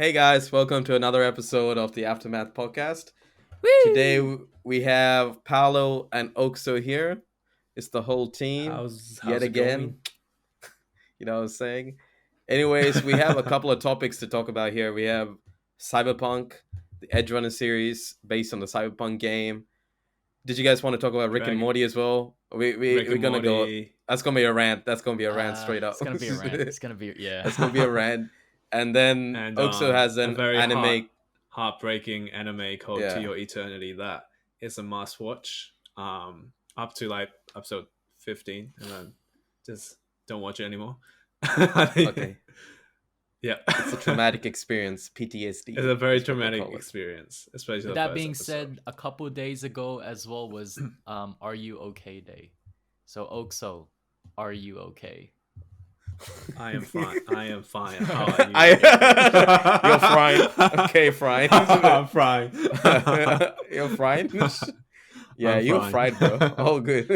Hey guys, welcome to another episode of the Aftermath podcast. Today Woo! we have Paolo and Oxo here. It's the whole team How's yet it going? again. You know what I'm saying? Anyways, we have a couple of topics to talk about here. We have Cyberpunk, the Edgerunners series based on the Cyberpunk game. Did you guys want to talk about Rick and Dragon Morty as well? Rick We're and gonna go. Morty. That's gonna be a rant. That's gonna be a rant straight up. It's gonna be a rant. It's gonna be That's gonna be a rant. And then And Oxo has a an very anime. heartbreaking anime called To Yeah. Your Eternity that is a must watch. Up to like episode 15 and then just don't watch it anymore. Okay. Yeah. It's a traumatic experience, PTSD. It's a very is what they traumatic call it. experience, especially the That first being episode. said, a couple days ago as well was Are You Okay Day. So Oxo, are you okay? I am fine. I am fine. How are you? You're fine. Okay, fine. I'm fine. You're fine. Yeah, I'm you're fine. fried, bro. All good.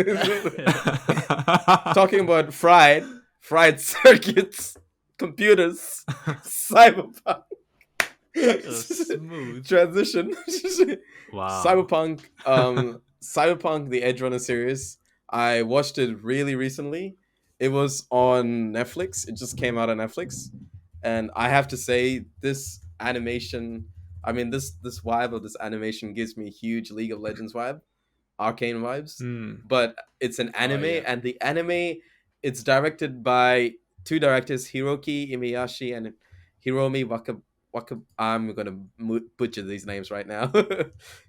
Talking about fried circuits, computers, cyberpunk. Smooth. Transition. Wow. Cyberpunk the Edgerunner series. I watched it really recently. It was on Netflix. It just came out on Netflix, and I have to say, this animation. I mean, this vibe of this animation gives me huge League of Legends vibe, arcane vibes. Mm. But it's an anime, yeah. and the anime it's directed by two directors, Hiroki Imiyashi and Hiromi I'm gonna butcher these names right now.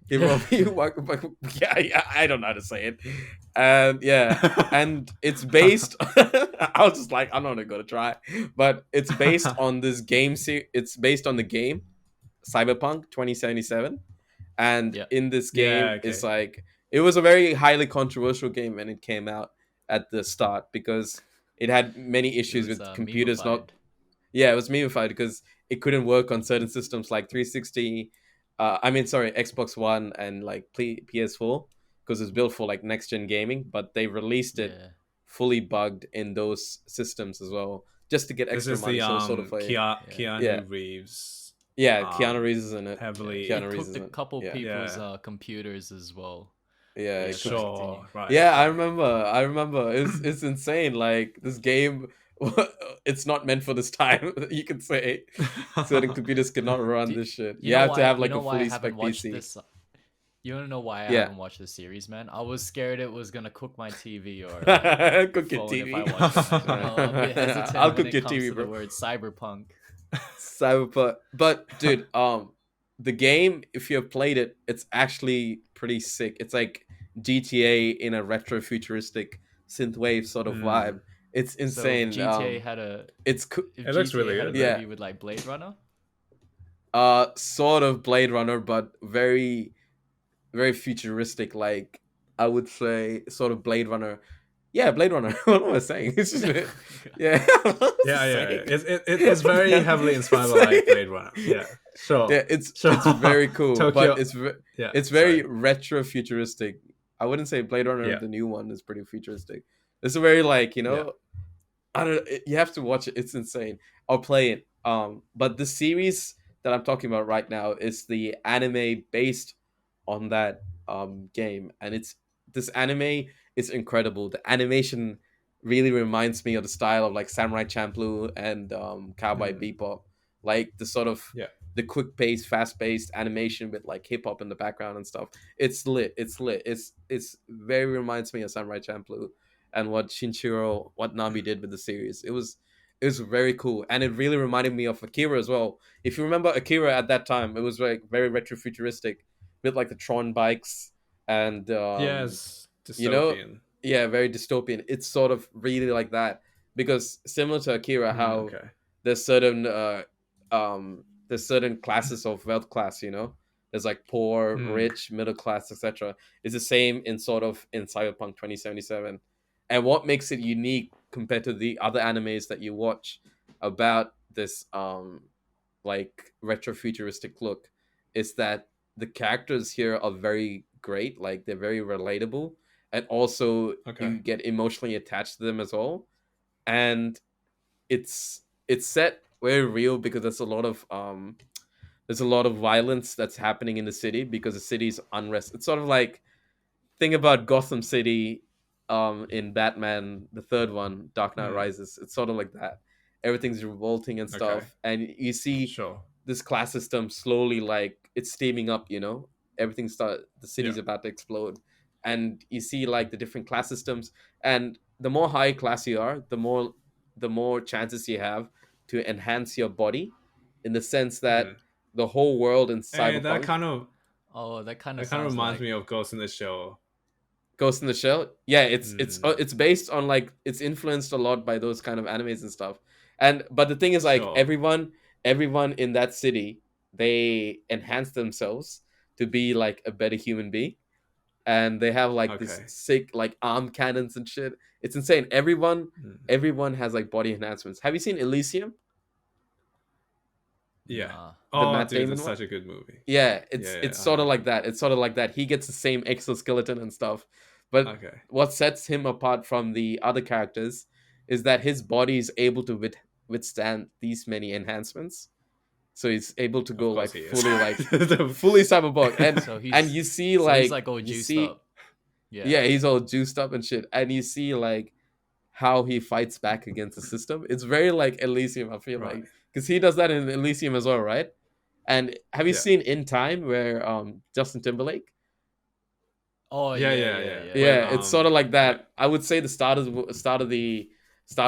Yeah, I don't know how to say it. And yeah, and it's based. I was just like, I'm not gonna try, but it's based on this game. It's based on the game Cyberpunk 2077, and Yeah. in this game, Yeah, okay. it's like it was a very highly controversial game when it came out at the start because it had many issues was, with computers not. meme-ified. Yeah, it was memified because it couldn't work on certain systems like 360. Xbox One and like PS4 because it's built for like next gen gaming. But they released it Yeah. fully bugged in those systems as well, just to get This extra is money. the So sort of like, Keanu Yeah. Reeves. yeah, um, Keanu Reeves is in it. heavily. Keanu It Reeves cooked is in a it. couple Yeah. people's Yeah. computers as well. Yeah, Yeah, it sure. cooks- Sure. Right. Yeah, I remember. It's insane. Like this game, it's not meant for this time. You could say certain computers cannot run Do- this shit. You You know have to why- have you like know a why I fully haven't spec watched PC. this? You don't know why I Yeah. haven't watched this series, man. I was scared it was gonna cook my TV or Cook your phone TV. if I watched it. Man. I'm a bit hesitant I'll when cook it your comes TV, to bro. the word cyberpunk. Cyberpunk, but dude, the game, if you have played it, it's actually pretty sick. It's like GTA in a retro futuristic synthwave sort of Mm. vibe. It's insane. So if GTA had a It's It looks really had a good. Yeah. movie with like Blade Runner. sort of Blade Runner, but very, very futuristic. Like I would say, sort of Blade Runner. Yeah, Blade Runner. What am I saying? It's just, yeah, Yeah. It's very heavily inspired by like Blade Runner. Yeah. Sure. Yeah, it's Sure. very cool, Tokyo- but Yeah. it's very sorry. retro futuristic. I wouldn't say Blade Runner, Yeah. the new one, is pretty futuristic. It's a very like I don't. You have to watch it. It's insane. I'll play it. But the series that I'm talking about right now is the anime based on that game, and this anime is incredible. The animation really reminds me of the style of like Samurai Champloo and Cowboy Bebop, like the sort of Yeah. the quick paced, fast paced animation with like hip hop in the background and stuff. It's lit. It's lit. It's very reminds me of Samurai Champloo and what Shinjiro Watanabe did with the series. It was very cool, and it really reminded me of Akira as well. If you remember Akira at that time, it was like very retro futuristic with like the Tron bikes and Yes. Dystopian. you know, yeah, very dystopian. It's sort of really like that because similar to Akira, how Okay. there's certain classes of wealth class, you know, there's like poor, rich, middle class, etc. It's the same in sort of in Cyberpunk 2077. And what makes it unique compared to the other animes that you watch about this like retro futuristic look is that the characters here are very great, like they're very relatable, and also Okay. you get emotionally attached to them as well. And it's set very real because there's a lot of violence that's happening in the city because the city's unrest. It's sort of like think about Gotham City in Batman, the third one, Dark Knight Mm. Rises. It's sort of like that. Everything's revolting and Okay. stuff. And you see Sure. this class system slowly like it's steaming up, the city's Yeah. about to explode. And you see like the different class systems. And the more high class you are, the more chances you have to enhance your body in the sense that Mm. the whole world in Hey, that Cyberpunk. kind of Oh, that kind of that kind of sounds reminds like me of Ghost in the Shell. Ghost in the Shell. Yeah, Mm. it's based on like it's influenced a lot by those kind of animes and stuff. And but the thing is like Sure. everyone in that city, they enhance themselves to be like a better human being. And they have like this Okay. sick like arm cannons and shit. It's insane. Everyone Mm. everyone has like body enhancements. Have you seen Elysium? Yeah. nah. The Oh, Matt dude, Damon that's one? such a good movie. Yeah, Yeah, it's I sort of have. like that. It's sort of like that. He gets the same exoskeleton and stuff. But Okay. what sets him apart from the other characters is that his body is able to withstand these many enhancements. So he's able to Of go course like he is. fully cyberpunk. And So and he's you see so he's like like all you juiced see up. Yeah. yeah, he's all juiced up and shit. And you see like how he fights back against the system. It's very like Elysium, I feel Right. like. Because he does that in Elysium as well, right? And have you Yeah. seen In Time where Justin Timberlake? Oh Yeah, yeah, yeah, yeah, yeah. yeah. When Yeah, it's sort of like yeah. that. I would say the start of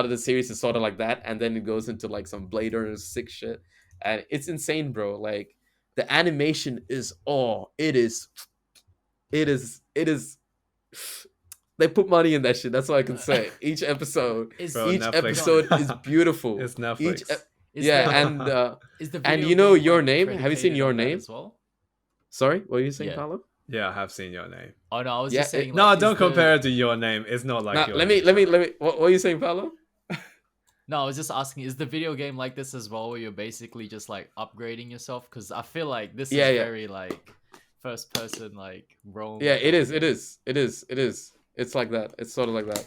the series is sort of like that, and then it goes into like some Blade Runner sick shit, and it's insane, bro. Like the animation is it is. They put money in that shit. That's all I can say. Each episode, Is Bro, each Netflix. episode is beautiful. It's Netflix. is Yeah, the is the and video you know game Your like Name. Have you seen predicated Your on that Name? as well? Sorry, what were you saying, Yeah. Paulo? Yeah, I have seen Your Name. Oh no, I was Yeah, just saying. No, Like, don't is the- compare it to Your Name. It's not like Now, Your let Name. me. What are you saying, Paulo? No, I was just asking. Is the video game like this as well, where you're basically just like upgrading yourself? Because I feel like this is Yeah, yeah. very like first person like roam. Yeah, it is. kind It of is. It is. It is. It's like that. It's sort of like that.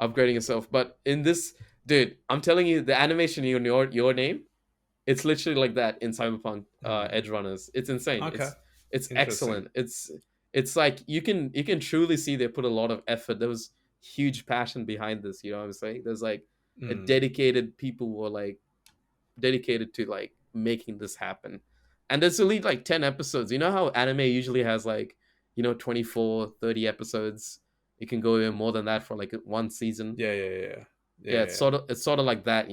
Upgrading yourself. But in this, dude, I'm telling you, the animation in your name, it's literally like that in Cyberpunk Edgerunners. It's insane. Okay. It's Interesting. excellent. It's like you can truly see they put a lot of effort. There was huge passion behind this. You know what I'm saying? There's like a Mm. dedicated people who are like dedicated to like making this happen. And there's only like 10 episodes. You know how anime usually has like 24 30 episodes. You can go even more than that for like one season. Yeah. It's sort of like that.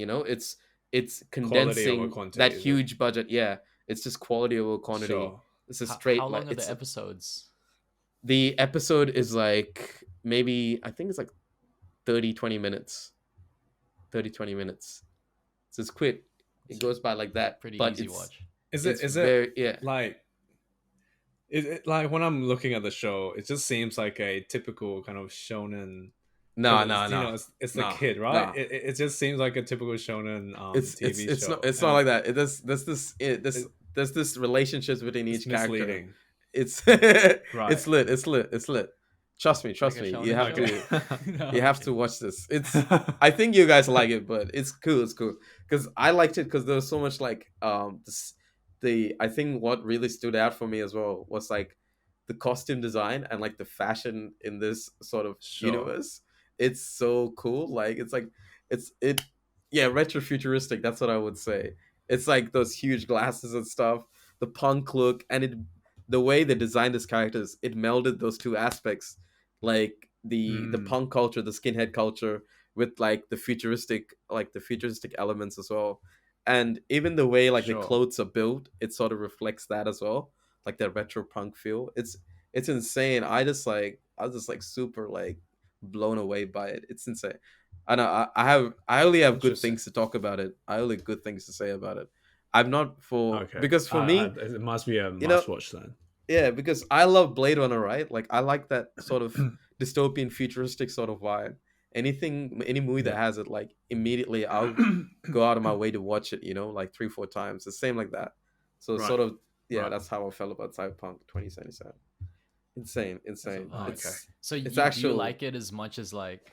It's condensing quantity, that is it? huge budget. Yeah, it's just quality over quantity. Sure. It's a How, straight how long like are it's the episodes? the episode is like maybe I think it's like 30-20 minutes. 30-20 minutes. So it's quick. It goes by like that. Pretty but easy it's, watch. Is it's it very, yeah. like is it like when I'm looking at the show, it just seems like a typical kind of shonen. No, It's the No, kid, right? no. It just seems like a typical shonen It's TV show. it's not like that. There's this relationships between It's each character. misleading. It's Right. it's lit. Trust me. Like a You shonen have show? to No, you have to watch this. I think you guys like it, but it's cool. Because I liked it because there was so much like I think what really stood out for me as well was like the costume design and like the fashion in this sort of Sure. universe. It's so cool. Like it yeah, retro futuristic. That's what I would say. It's like those huge glasses and stuff, the punk look, and the way they designed his characters, it melded those two aspects, like the punk culture, the skinhead culture, with like the futuristic elements as well. And even the way like Sure. the clothes are built, it sort of reflects that as well, like that retro punk feel. It's insane. I was just like super like blown away by it. It's insane. I know I only have good Interesting. things to talk about it. I only good things to say about it. I'm not for Okay. because for me, it must be a know- must watch then. yeah, because I love Blade Runner, right? Like I like that sort of dystopian futuristic sort of vibe. Any movie that Yeah. has it, like immediately I'll go out of my way to watch it, like 3-4 times. The same like that. So Right. sort of Right. that's how I felt about Cyberpunk 2077. Insane. So, Oh, It's okay. So It's do you actual- like it as much as like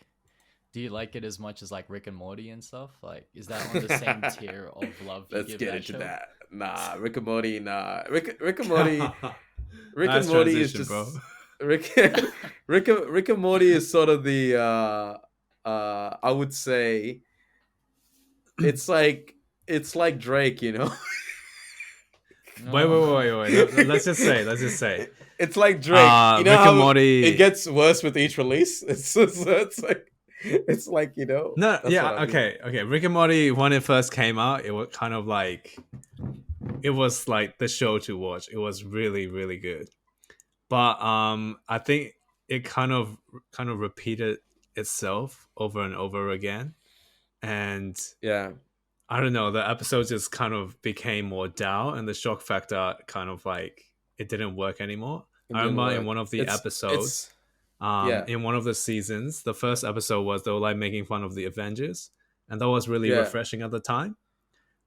Do you like it as much as like Rick and Morty and stuff? Like, is that on the same tier of love you Let's give get that into show? that. Nah, Rick and Morty. Nah, Rick and Morty. Rick and Nice Morty is transition, bro. just Rick. Rick and Morty is sort of the. I would say it's like Drake, you know. Wait. Let's just say. It's like Drake. You know Rick and how Morty. it gets worse with each release. It's like you know. No, That's yeah, what I mean. okay. Rick and Morty, when it first came out, it was kind of like, it was like the show to watch. It was really, really good. But I think it kind of repeated itself over and over again, and Yeah, I don't know, the episodes just kind of became more down, and the shock factor kind of like, it didn't work anymore. it I didn't remember in work. one of the episodes, Yeah, in one of the seasons, the first episode was they were like making fun of the Avengers, and that was really yeah, refreshing at the time.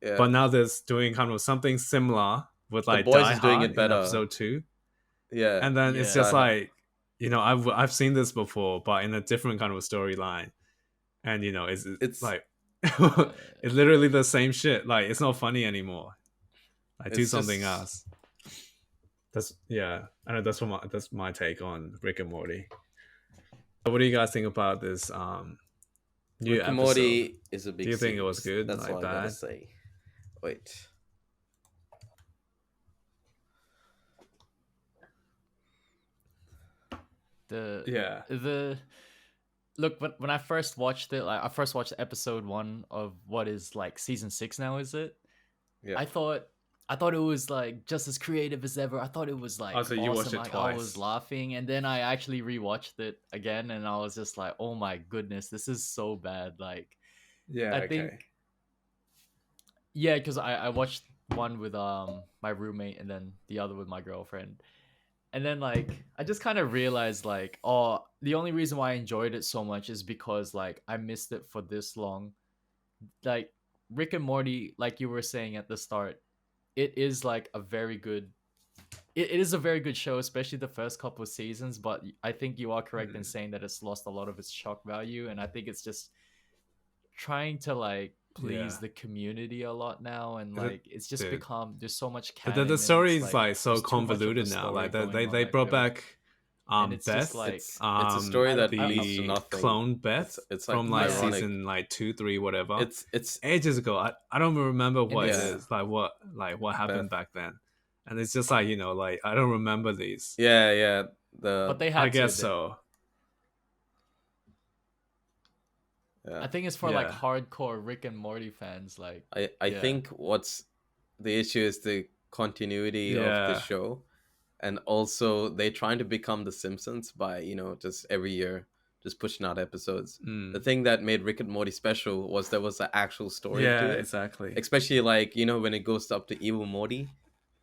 yeah. But now there's doing kind of something similar with The like Boys Die is doing Hard it in better. episode 2, Yeah, and then it's Yeah. just like, you know, I've seen this before, but in a different kind of storyline, and you know, it's like it's literally the same shit. Like, it's not funny anymore. Like, do It's something just- else. I know that's my take on Rick and Morty. So what do you guys think about this new Rick and episode? Morty is a big. Do you think it was series. good? That's Like all I gotta bad? say. Wait. The look, when I first watched it, like I first watched episode 1 of what is like season 6 now, is it? Yeah. I thought it was like just as creative as ever. I thought it was like Oh, so you watched awesome. it Like, I twice. was laughing, and then I actually rewatched it again, and I was just like, oh my goodness, this is so bad. Like, Yeah, I think, yeah, because I watched one with my roommate and then the other with my girlfriend. And then like I just kind of realized like, oh, the only reason why I enjoyed it so much is because like I missed it for this long. Like Rick and Morty, like you were saying at the start, it is like a very good it is a very good show, especially the first couple of seasons, but I think you are correct in saying that it's lost a lot of its shock value, and I think it's just trying to like please Yeah. the community a lot now, and Is it- like it's just dude. become there's so much The, canon, the and story it's, is like so there's too much of the convoluted now. story Like going they on, they I brought feel. back And it's Beth. just like It's a story that the leads to nothing. clone Beth It's like from like ironic. season like 2, 3, whatever. It's ages ago. I don't remember what it it's- is. Like what happened back then. And it's just like, you know, like I don't remember these. yeah. But they had I to, guess so. Yeah. I think it's for like Yeah. hardcore Rick and Morty fans. Like, I Yeah. think what's the issue is the continuity of Yeah. the show, and also they trying to become the Simpsons by just every year just pushing out episodes. Mm. The thing that made Rick and Morty special was there was an actual story Yeah, to it, exactly. especially like when it goes up to Evil Morty.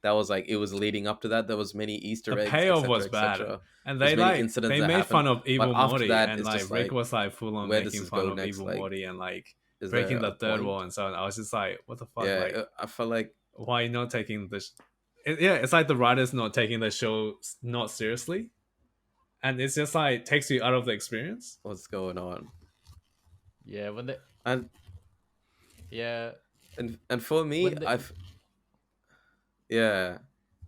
That was like it was leading up to that. There was many Easter The eggs. payoff et was cetera, bad. et cetera. And There's they many like incidents they that made happened, fun of but Evil after Morty, that, and it's like just Rick like, was like full on where this making is fun go of next, Evil like, Morty and like is breaking there the a third point? wall and so on. I was just like, what the fuck? Yeah, Like, I felt like why are you not taking this? Yeah, it's like the writers not taking the show not seriously, and it's just like takes you out of the experience. what's going on, yeah, when they and yeah and for me, When they-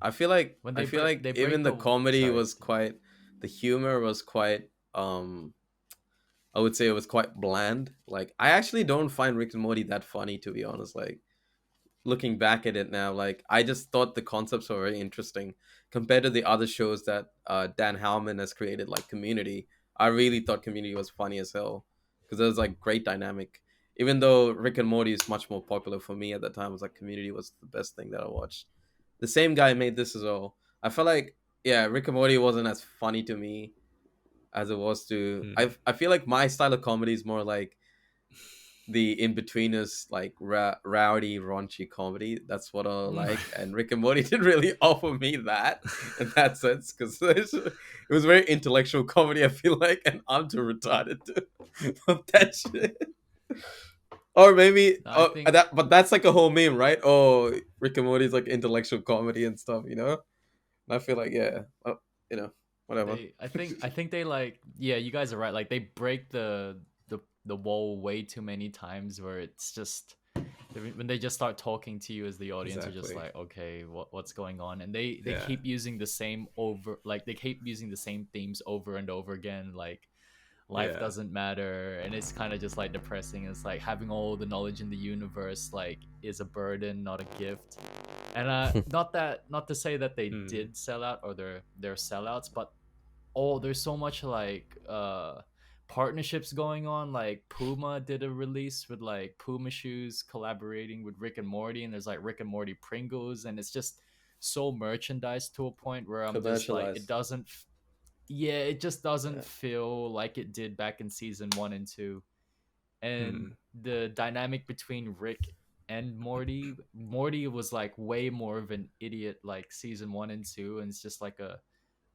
I feel like When I they feel break- like they break even the the- comedy sorry. was quite, the humor was quite I would say it was quite bland. Like I actually don't find Rick and Morty that funny, to be honest. Like looking back at it now, like I just thought the concepts were very interesting compared to the other shows that Dan Howman has created, like Community. I really thought Community was funny as hell because it was like great dynamic. Even though Rick and Morty is much more popular for me at the time, it was like Community was the best thing that I watched. The same guy made this as well. I felt like Rick and Morty wasn't as funny to me as it was to. I feel like my style of comedy is more like the in-betweeners, like rowdy, raunchy comedy. That's what I like. And Rick and Morty didn't really offer me that in that sense, because it was very intellectual comedy, I feel like, and I'm too retarded for that shit. Or maybe, I think- but that's like a whole meme, right? Oh, Rick and Morty's like intellectual comedy and stuff, And I feel like, whatever. I think they like, yeah, you guys are right. Like they break the the wall way too many times, where it's just when they just start talking to you as the audience, are just Exactly. like, okay, what's going on? And they Yeah. keep using the same they keep using the same themes over and over again, like life Yeah. doesn't matter, and it's kind of just like depressing. It's like having all the knowledge in the universe like is a burden, not a gift. And not to say that they did sell out, or they're sellouts, but there's so much like partnerships going on. Like Puma did a release with like Puma shoes collaborating with Rick and Morty, and there's like Rick and Morty Pringles, and it's just so merchandised to a point where I'm just like, it Commercialized. doesn't yeah, it just doesn't Yeah. feel like it did back in season 1 and 2. And the dynamic between Rick and Morty was like way more of an idiot like season 1 and 2, and it's just like a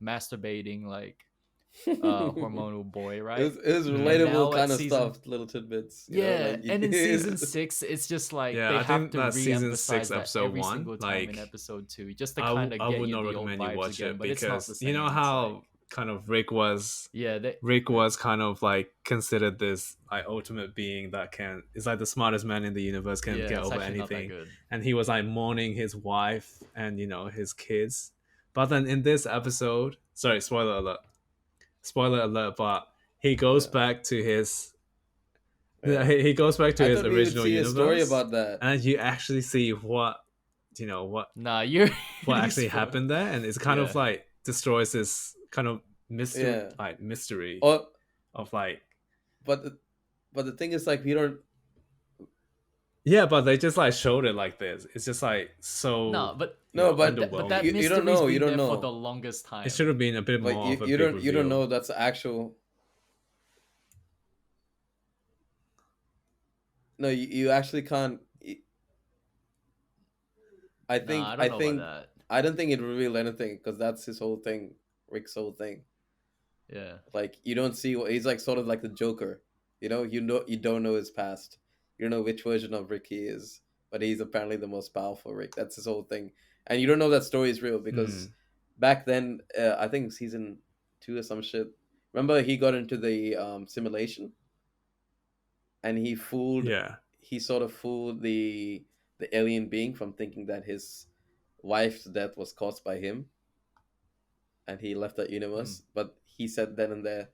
masturbating like hormonal boy, right? It was And relatable now at kind of season stuff, little tidbits. yeah, Like and in season 6 it's just like Yeah, they I have think to that season re-emphasize 6 that episode every 1, single time in like, episode 2, just to kind of I get would you not the old recommend you vibes watch again, it, but it's not the because same. you know It's how like, kind of Rick was yeah, kind of like considered this like ultimate being that is like the smartest man in the universe, can get it's over actually not that anything, good. and he was like mourning his wife and his kids. But then in this episode, sorry, spoiler alert, but he goes back to his he goes back to I his thought we would original see a story universe, about that. and you actually see what what Nah, you're actually happened there, and it's kind of Yeah. like destroys this kind of mystery, Yeah. like mystery Or, of like, but the thing is, like, we don't. yeah, but they just like showed it like this. It's just like so No, but No, but underwhelming. that you mystery's don't know. been You don't there for know. the longest time. It should have been a bit But more of a you big don't. You don't reveal. know that's actual. No, you actually can't. I think. Nah, I I don't know think. about that. I don't think it revealed anything, because that's his whole thing. Rick's whole thing. Yeah. Like, you don't see what he's like. Sort of like the Joker. You don't know his past. You don't know which version of Rick he is, but he's apparently the most powerful Rick. That's his whole thing, and you don't know that story is real, because back then, I think season 2 or some shit. Remember, he got into the simulation, and he fooled. Yeah. He sort of fooled the alien being from thinking that his wife's death was caused by him, and he left that universe. But he said then and there,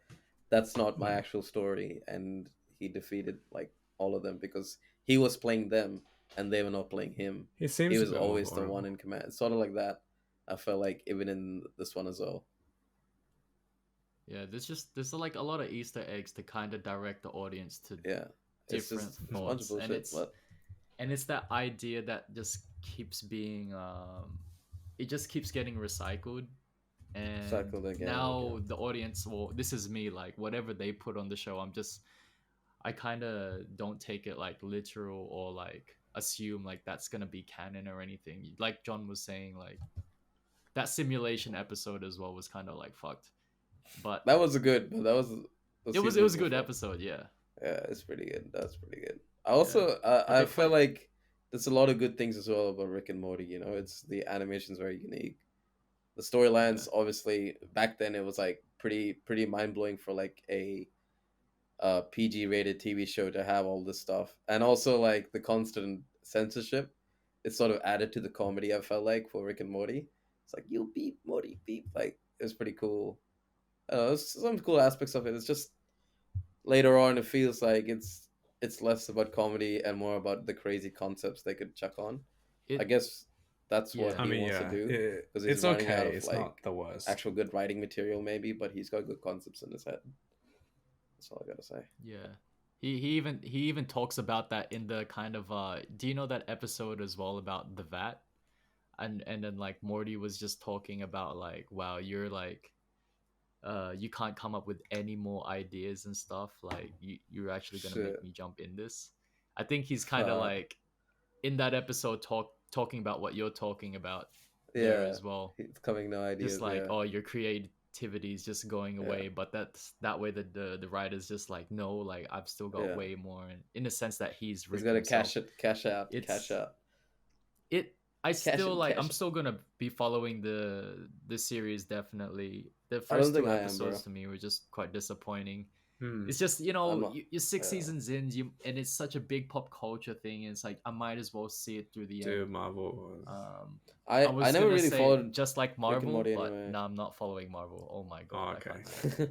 that's not my actual story, and he defeated like all of them, because he was playing them and they were not playing him. He seems He a was bit always the horrible. one in command. Sort of like that. I felt like even in this one as well. Yeah, there's like a lot of Easter eggs to kind of direct the audience to Yeah, it's different just a bunch of thoughts, and bullshit. it's that idea that just keeps being it just keeps getting recycled. And Recycled again, now again. the audience, well, this is me, like whatever they put on the show, I kind of don't take it like literal, or like assume like that's gonna be canon or anything. Like John was saying, like that simulation episode as well was kind of like fucked. But That was a good. That was. it was a good episode, yeah. Yeah, it's pretty good. That's pretty good. I also But I they feel fight- like there's a lot of good things as well about Rick and Morty. It's the animation's very unique. The storylines, obviously, back then it was like pretty mind blowing for like a PG rated TV show to have all this stuff, and also like the constant censorship. It sort of added to the comedy. I felt like for Rick and Morty, it's like you beep Morty beep. Like it was pretty cool. There's some cool aspects of it. It's just later on it feels like it's less about comedy and more about the crazy concepts they could chuck on. I guess that's what he wants to do, because he's it's running out okay. of It's like not the worst. actual good writing material maybe, but he's got good concepts in his head. That's all I gotta say. Yeah. He even talks about that in the kind of do you know that episode as well about the vat? And then like Morty was just talking about like, wow, you're like you can't come up with any more ideas and stuff, like you're actually gonna make me jump in this. I think he's kind of like in that episode talking about what you're talking about there as well. It's coming no ideas. Just like, oh, your creativity is just going away, but that way the writer's just like, no, like I've still got way more, and in the sense that he's got to cash out. I still like, I'm still gonna be following the series, definitely. The first two episodes to me were just quite disappointing. It's just I'm not. you're six Yeah. seasons in, and it's such a big pop culture thing. It's like I might as well see it through the Dude, end. Marvel was. I I was never gonna really say followed just like Rick and Marvel, Morty but anyway. no, I'm not following Marvel. Oh my Oh, god, I okay. can't.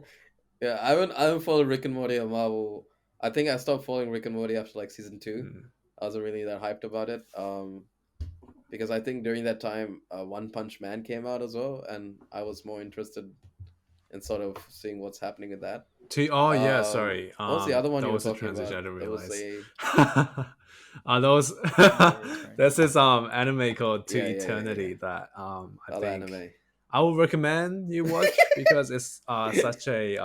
Yeah, I haven't followed Rick and Morty or Marvel. I think I stopped following Rick and Morty after like season 2. Mm. I wasn't really that hyped about it. Because I think during that time, One Punch Man came out as well, and I was more interested in sort of seeing what's happening with that. Oh yeah, sorry. What was the other one that you were was a talking transition. about? I didn't There was realize. a Those Return. there's this anime called To Yeah, Eternity that I other think anime. I would recommend you watch because it's such a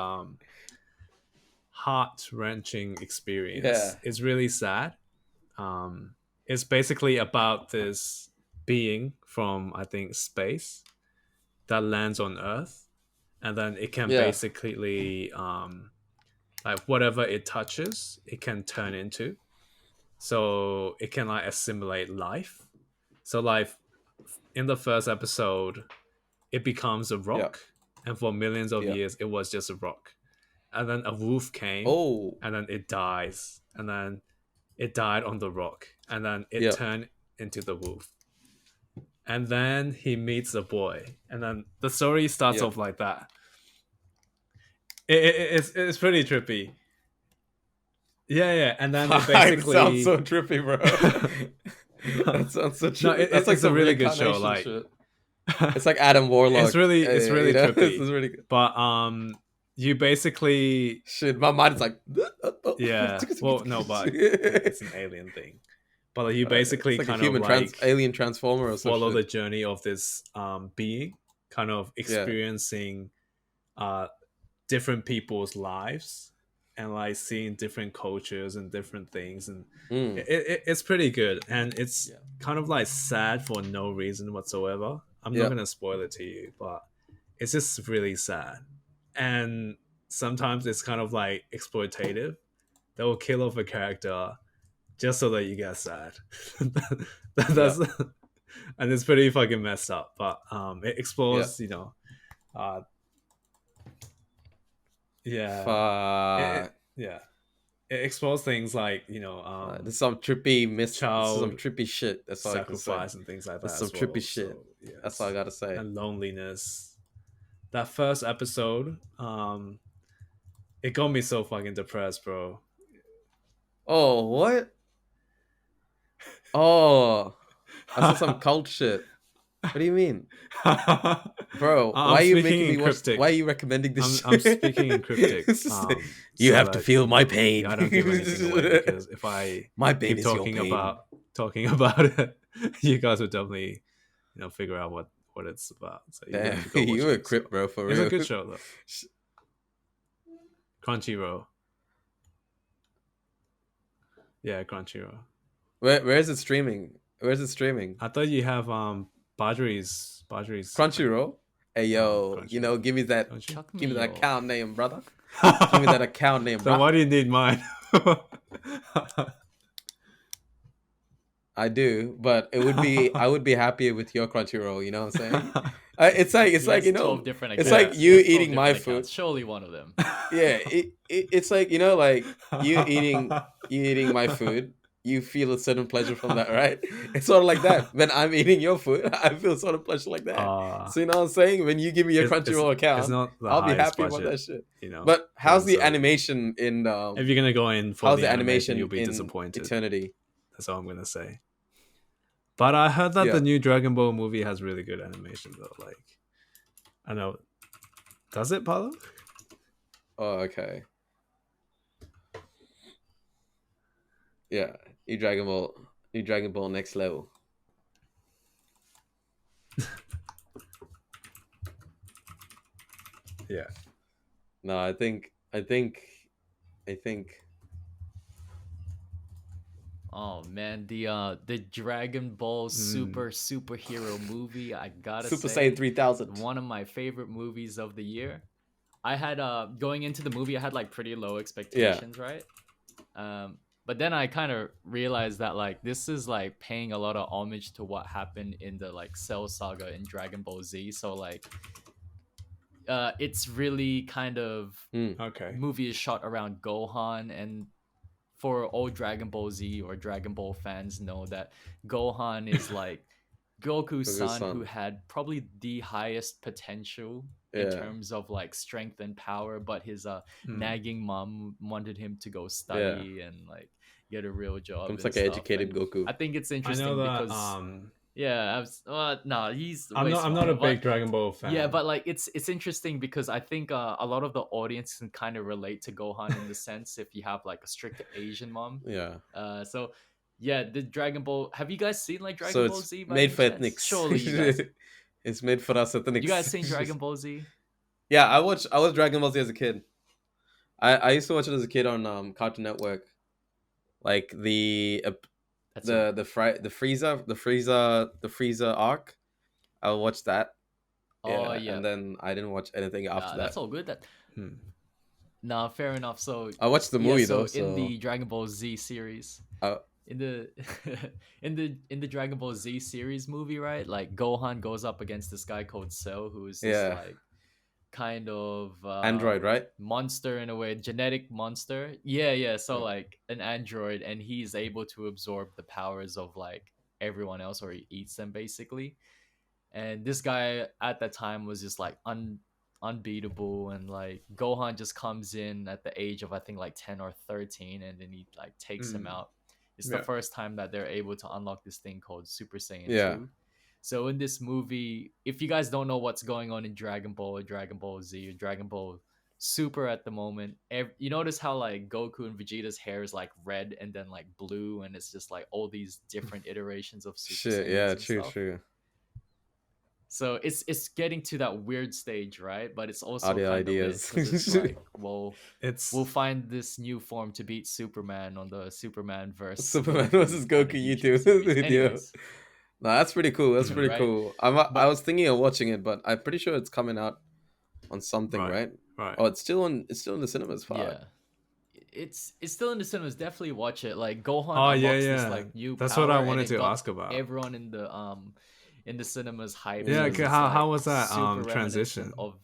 heart-wrenching experience. Yeah. It's really sad. It's basically about this being from, I think, space that lands on Earth, and then it can Yeah. basically like whatever it touches, it can turn into. So it can like assimilate life. So like in the first episode, it becomes a rock, and for millions of years, it was just a rock. And then a wolf came, Oh. and then it dies, and then it died on the rock, and then it turned into the wolf. And then he meets a boy, and then the story starts off like that. It's pretty trippy. Yeah, and then it basically sounds so trippy, bro. That sounds so trippy. No, That's like it's a really good show. reincarnation Like shit. It's like Adam Warlock. it's really you know? trippy. This is really good. But you basically Shit, my mind is like yeah. Well, no, but it's an alien thing. But like, you basically it's like kind a human of like alien transformer or some follow the shit. journey of this being, kind of experiencing different people's lives and like seeing different cultures and different things, and it's pretty good, and it's kind of like sad for no reason whatsoever. I'm not gonna spoil it to you, but it's just really sad, and sometimes it's kind of like exploitative. They will kill off a character just so that you get sad. That's and it's pretty fucking messed up, but it explores, Fuck. it explores things like there's some trippy some trippy shit. That's all sacrifice and things like that. That's some trippy shit. So, that's all I gotta say. And loneliness. That first episode, it got me so fucking depressed, bro. Oh, what? Oh, I saw some cult shit. What do you mean, bro? Why are you making me watch? Why are you recommending this? I'm speaking in cryptic. You have to feel my pain. I don't give anything away because if I keep talking about it, you guys would definitely, figure out what it's about. So you're a crip, bro. For real, it's a good show though. Crunchyroll. Yeah, Crunchyroll. Where is it streaming? Where is it streaming? I thought you have Badri's Crunchyroll. Hey yo, give me that account name, brother. Give me that account name, bro. So why do you need mine? I do, but I would be happier with your Crunchyroll. You know what I'm saying? It's like 12 different accounts. It's like you eating my food. Surely one of them. Yeah, it's like like you eating my food. You feel a certain pleasure from that, right? It's sort of like that. When I'm eating your food, I feel sort of pleasure like that. So you know what I'm saying? When you give me your Crunchyroll account, I'll be happy about that shit. But how's the animation in? If you're gonna go in for how's the animation, you'll be in disappointed. Eternity. That's all I'm gonna say. But I heard that the new Dragon Ball movie has really good animation though. Like, I know. Does it, Paulo? Oh, okay. Yeah, new Dragon Ball next level. Yeah. No, I think. Oh man, the Dragon Ball Super superhero movie, I gotta Super say, Saiyan 3000. one of my favorite movies of the year. I had going into the movie, I had like pretty low expectations, right? But then I kind of realized that like this is like paying a lot of homage to what happened in the like Cell Saga in Dragon Ball Z. So like it's really kind of Okay. movie is shot around Gohan, and for old Dragon Ball Z or Dragon Ball fans know that Gohan is like Goku's Goku's son son. who had probably the highest potential in Yeah. terms of like strength and power, but his Hmm. nagging mom wanted him to go study and like get a real job Comes and like an stuff. educated And Goku. I think it's I interesting know that. because no, he's I'm way not. I'm not smarter, a big but Dragon Ball fan. yeah, but like it's interesting because I think a lot of the audience can kind of relate to Gohan in the sense if you have like a strict Asian mom. Yeah. So yeah, the Dragon Ball. Have you guys seen like So Dragon Ball it's Z by made any for chance? ethnics. Surely you guys. It's made for us ethnics. You guys seen Dragon Ball Z? Yeah, I watched Dragon Ball Z as a kid. I used to watch it as a kid on Cartoon Network. Like the Frieza arc. I watched that. Oh yeah. And then I didn't watch anything after that. That's all good. That. Hmm. Nah, fair enough. So I watched the movie though. in the Dragon Ball Z series, in the in the Dragon Ball Z series movie, right? Like Gohan goes up against this guy called Cell, who is this like kind of android, right? Monster in a way, genetic monster. Yeah. So like an android, and he's able to absorb the powers of like everyone else, or he eats them basically. And this guy at that time was just like unbeatable, and like Gohan just comes in at the age of I think like 10 or 13, and then he like takes him out. It's the first time that they're able to unlock this thing called Super Saiyan 2. So in this movie, if you guys don't know what's going on in Dragon Ball or Dragon Ball Z or Dragon Ball Super at the moment, you notice how like Goku and Vegeta's hair is like red and then like blue, and it's just like all these different iterations of Super Saiyans. Yeah, and true, stuff. true. So it's getting to that weird stage, right? But it's also Audio kind ideas. of lit, 'cause it's like, well, It's we'll find this new form to beat Superman on the Superman verse. Superman versus Goku YouTube video. Anyways, No, that's pretty cool. That's pretty Right. cool. I was thinking of watching it, but I'm pretty sure it's coming out on something, right? right. Oh, it's still in the cinemas. Fuck. yeah, it's still in the cinemas. Definitely watch it. Like Gohan Oh, yeah, unlocks this yeah. like new. That's power, what I and wanted it to got ask about. Everyone in the cinemas hype. Yeah, because it's, how like, was that super reminiscent transition? of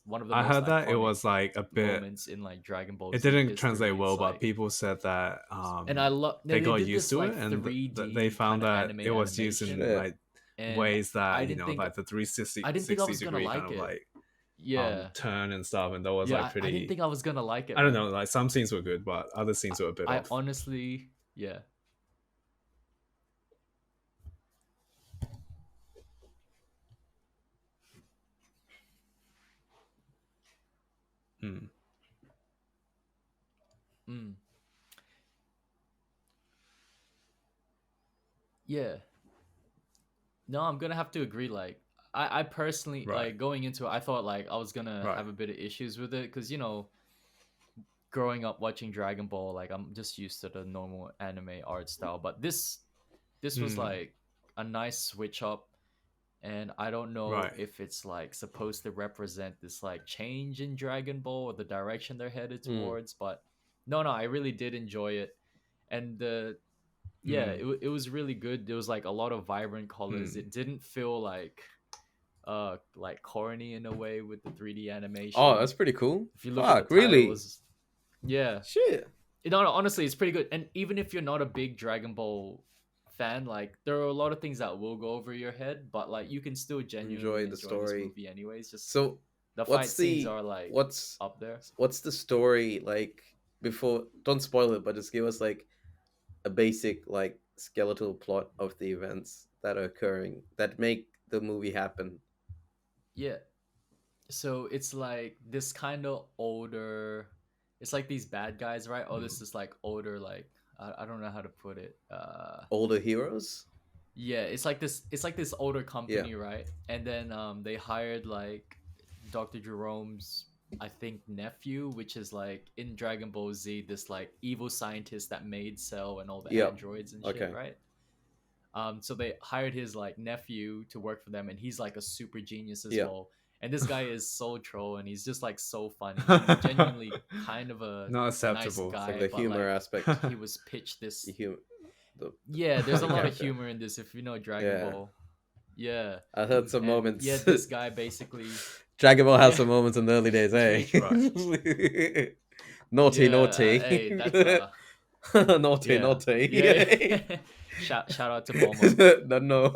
one of the I most heard that it iconic was like a bit. moments in like Dragon Ball. It Z didn't history. translate well, It's, but like, people said that and I love they got did used this, to like, it, and 3D they found kinda that anime it was used in animation. like And ways I that didn't think like the 360 I didn't think I was gonna 60 degree like kind of it. like Yeah, turn and stuff, and that was yeah. like pretty. I didn't think I was gonna like it. I don't man. know, like some scenes were good, but other scenes were a bit I off. honestly, yeah. Hmm. Mm. Yeah. No, I'm gonna have to agree. Like, I personally Right. like going into it. I thought like I was gonna Right. have a bit of issues with it because growing up watching Dragon Ball, like I'm just used to the normal anime art style. But this was Hmm. like a nice switch up, and I don't know Right. if it's like supposed to represent this like change in Dragon Ball or the direction they're headed towards. But no, I really did enjoy it, and it was really good. There was like a lot of vibrant colors. It didn't feel like corny in a way with the 3D animation. Oh, that's pretty cool. If you look Fuck, at the title, really? it was, yeah. Shit. No, honestly, it's pretty good. And even if you're not a big Dragon Ball fan, like there are a lot of things that will go over your head, but like you can still genuinely Enjoy the this story. movie anyways. Just So the fight what's scenes the are like what's up there. what's the story like before? Don't spoil it, but just give us like a basic like skeletal plot of the events that are occurring that make the movie happen. Yeah. So it's like this kind of older. It's like these bad guys, right? Oh, this is like older, like I don't know how to put it. Older heroes. Yeah, it's like this. It's like this older company, right? And then they hired like Dr. Jerome's, I think, nephew, which is like in Dragon Ball Z, this like evil scientist that made Cell and all the androids and shit, right? So they hired his like nephew to work for them, and he's like a super genius as well. And this guy is so troll, and he's just like so funny. He's genuinely kind of a Not nice acceptable. guy, It's like the but, humor like, aspect. he was pitched this. Yeah, There's a lot of character. humor in this if you know Dragon Ball. Yeah. I heard some moments. Yeah, this guy basically Dragon Ball has Yeah. some moments in the early days, Age eh? Naughty, Yeah, naughty. hey, that's Naughty, yeah, naughty. yeah. Shout out to Bulma. No.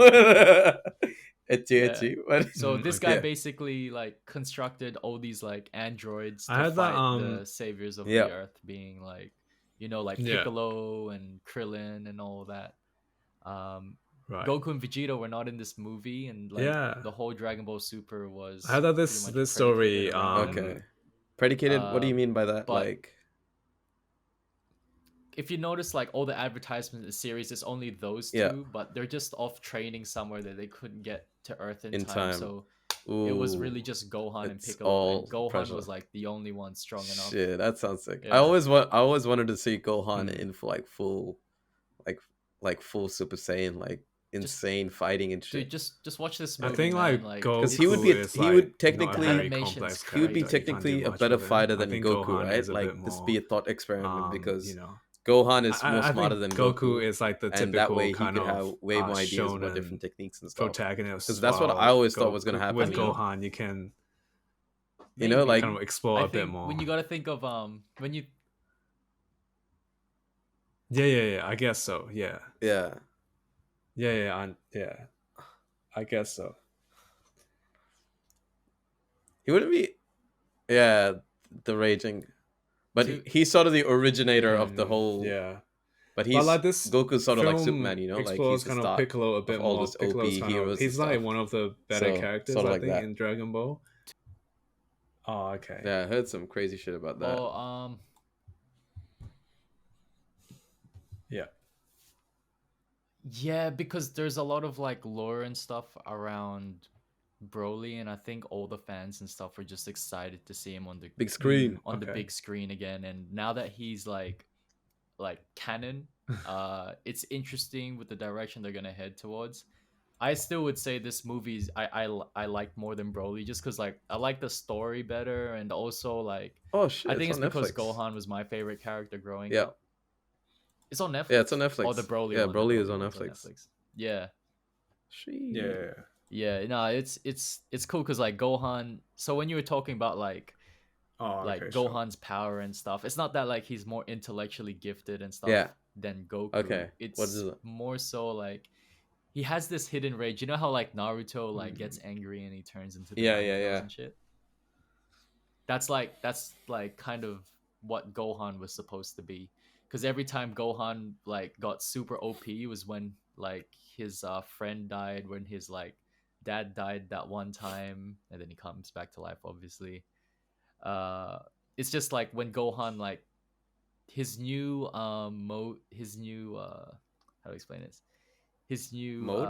Etchy, Yeah. etchy. But So this guy yeah. basically like constructed all these like androids I to heard that fight the saviors of Yeah. the Earth, being like, like Yeah. Piccolo and Krillin and all that. right. Goku and Vegeta were not in this movie, and like Yeah. the whole Dragon Ball Super was. I heard that pretty much this story predicated around it. Okay. Predicated, what do you mean by that? but- Like, If you notice, like all the advertisements in the series, it's only those two, Yeah. but they're just off training somewhere that they couldn't get to Earth in In time. time. So ooh, it was really just Gohan and it's Piccolo. all And Gohan pressure. was like the only one strong enough. Shit, that sounds sick. Yeah. I always wanted to see Gohan in for like full Super Saiyan, like insane fighting and shit. Dude, just watch this I movie. think man. like Goku Because he would be is, he would like, technically not a very Animation's complex crazy. he would be character. You can't technically do a much better with him. fighter I than think Goku, Gohan right? is a Like bit this more, be a thought experiment because you know, Gohan is more I smarter think than Goku is like the and that way typical he kind could have of way more ideas shonen about different techniques and stuff. protagonist. 'Cause that's what while I always thought was gonna happen, with you know? Gohan. You can You know, like kind of explore I a bit think more. when you gotta think of when you Yeah. I guess so. Yeah. yeah. Yeah. I guess so. He wouldn't be the raging. But To- he's sort of the originator of the whole Yeah. But he's But like this Goku's sort of like film Superman, you know, like explores he's the kind of start Piccolo a bit of all more. this OP Piccolo's kind heroes of, and he's like stuff. one of the better So, characters, sort of I like think, that. in Dragon Ball. Oh, okay. Yeah, I heard some crazy shit about that. Yeah. Yeah, because there's a lot of like lore and stuff around Broly, and I think all the fans and stuff were just excited to see him on the Big screen. on the Okay. big screen again. And now that he's like canon, it's interesting with the direction they're gonna head towards. I still would say this movie's I like more than Broly, just because like I like the story better, and also like Oh shit! I think it's on because Netflix. Gohan was my favorite character growing Yeah. up. It's on Netflix. Yeah, it's on Netflix. Oh, the Broly. Yeah, one, the Broly is on one's Netflix. Yeah. Sheesh. Yeah. Yeah, no, it's cool because like Gohan. So when you were talking about like Oh, like okay, sure. Gohan's power and stuff, it's not that like he's more intellectually gifted and stuff Yeah. than Goku. Okay, It's what is it? more so like he has this hidden rage. You know how like Naruto like gets angry and he turns into the Yeah, nine yeah, tails yeah. and shit. That's like kind of what Gohan was supposed to be. Because every time Gohan like got super OP was when like his friend died, when his like dad died that one time, and then he comes back to life. Obviously, it's just like when Gohan like his new mode, his new how to explain this, his new Mode?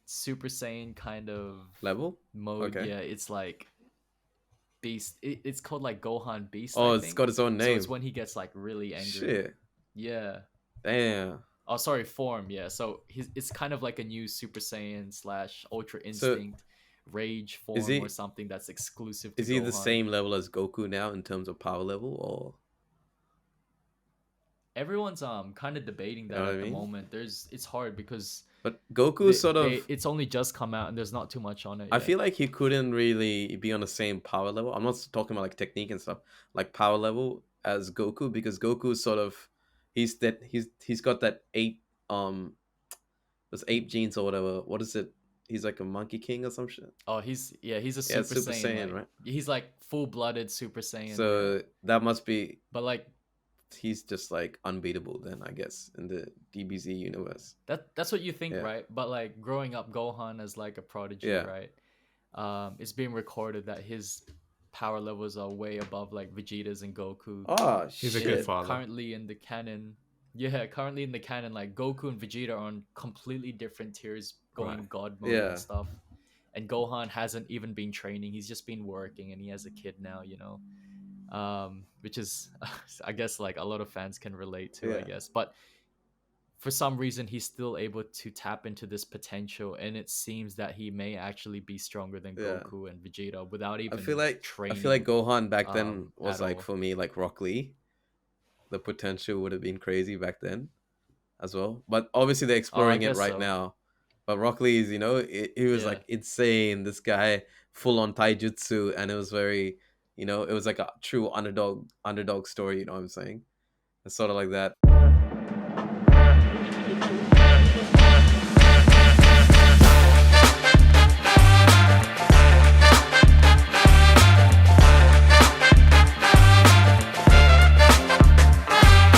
Super Saiyan kind of Level? mode. Okay. Yeah, it's like Beast. It's called like Gohan Beast. Oh, I it's think. got its own So name. it's when he gets like really angry. Shit. Yeah. Damn. Oh, sorry, form. Yeah. So it's kind of like a new Super Saiyan / Ultra Instinct rage form he- or something that's exclusive to Is he the Gohan. same level as Goku now in terms of power level, or Everyone's kind of debating that know what at I the mean? moment. It's hard because but Goku sort of it's only just come out and there's not too much on it. I yet. feel like he couldn't really be on the same power level. I'm not talking about like technique and stuff, like power level as Goku, because Goku sort of he's got that ape those ape genes or whatever. What is it? He's like a monkey king or some shit. Oh, he's a Yeah, Super Super Saiyan, Saiyan, like- right? He's like full-blooded Super Saiyan. So that must be but like he's just like unbeatable then, I guess, in the DBZ universe. that's what you think, Yeah. right? But like growing up Gohan as like a prodigy, Yeah. right? It's being recorded that his power levels are way above like Vegeta's and Goku. Oh He's a shit. good father. Currently in the canon, like Goku and Vegeta are on completely different tiers, going Right. God mode Yeah. and stuff. And Gohan hasn't even been training; he's just been working, and he has a kid now. Which is, I guess, like a lot of fans can relate to. I Yeah. guess, but for some reason, he's still able to tap into this potential, and it seems that he may actually be stronger than Yeah. Goku and Vegeta without I even feel like training. Gohan back then was at like all. for me like Rock Lee. The potential would have been crazy back then as well. But obviously they're exploring it guess right so. now. But Rock Lee is, he was Yeah. like insane. This guy full on taijutsu, and it was very, it was like a true underdog story. You know what I'm saying? It's sort of like that.